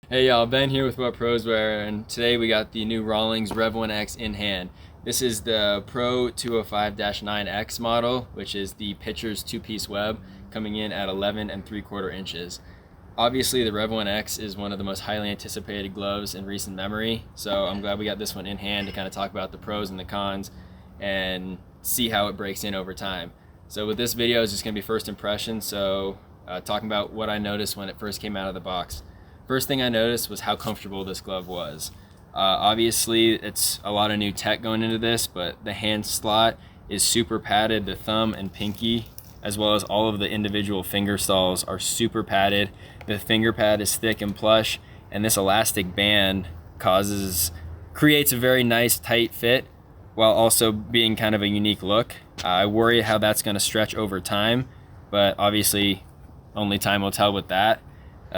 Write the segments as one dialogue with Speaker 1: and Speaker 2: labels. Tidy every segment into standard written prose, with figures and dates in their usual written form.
Speaker 1: Hey y'all, Ben here with What Pros Wear, and today we got the new Rawlings REV1X in hand. This is the Pro 205-9X model, which is the pitcher's two-piece web, coming in at 11 3/4 inches. Obviously, the REV1X is one of the most highly anticipated gloves in recent memory, so I'm glad we got this one in hand to kind of talk about the pros and the cons and see how it breaks in over time. So with this video, it's just going to be first impressions, so talking about what I noticed when it first came out of the box. First thing I noticed was how comfortable this glove was. Obviously, it's a lot of new tech going into this, but the hand slot is super padded. The thumb and pinky, as well as all of the individual finger stalls, are super padded. The finger pad is thick and plush, and this elastic band creates a very nice tight fit while also being kind of a unique look. I worry how that's going to stretch over time, but obviously only time will tell with that.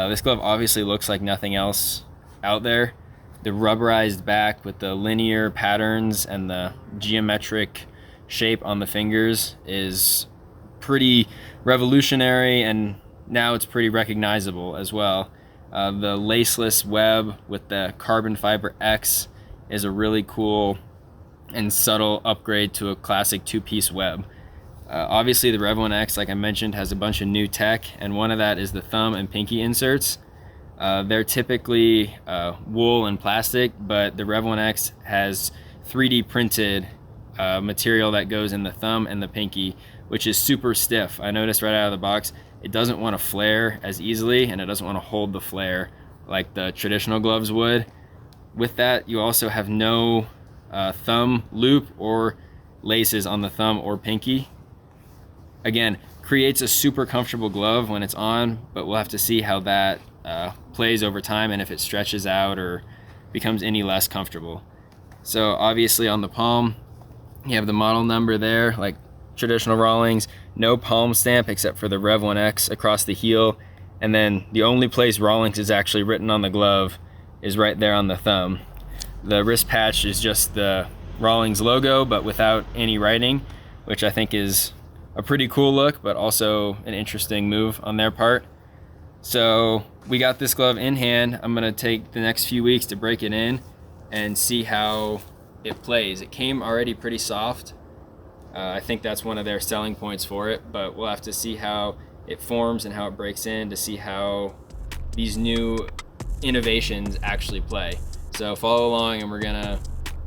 Speaker 1: This glove obviously looks like nothing else out there. The rubberized back with the linear patterns and the geometric shape on the fingers is pretty revolutionary, and now it's pretty recognizable as well. The laceless web with the carbon fiber X is a really cool and subtle upgrade to a classic two-piece web. Obviously the Rev1X, like I mentioned, has a bunch of new tech, and one of that is the thumb and pinky inserts. They're typically wool and plastic, but the Rev1X has 3D printed material that goes in the thumb and the pinky, which is super stiff. I noticed right out of the box it doesn't want to flare as easily, and it doesn't want to hold the flare like the traditional gloves would. With that, you also have no thumb loop or laces on the thumb or pinky. Again, creates a super comfortable glove when it's on, but we'll have to see how that plays over time and if it stretches out or becomes any less comfortable. So obviously on the palm, you have the model number there, like traditional Rawlings. No palm stamp except for the Rev1X across the heel, and then the only place Rawlings is actually written on the glove is right there on the thumb. The wrist patch is just the Rawlings logo, but without any writing, which I think is a pretty cool look, but also an interesting move on their part. So we got this glove in hand. I'm gonna take the next few weeks to break it in and see how it plays. It came already pretty soft. I think that's one of their selling points for it, but we'll have to see how it forms and how it breaks in to see how these new innovations actually play. So follow along, and we're gonna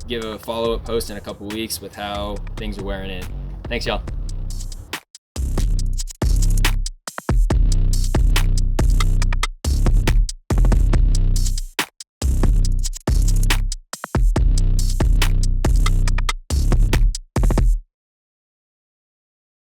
Speaker 1: give a follow-up post in a couple weeks with how things are wearing in. Thanks, y'all.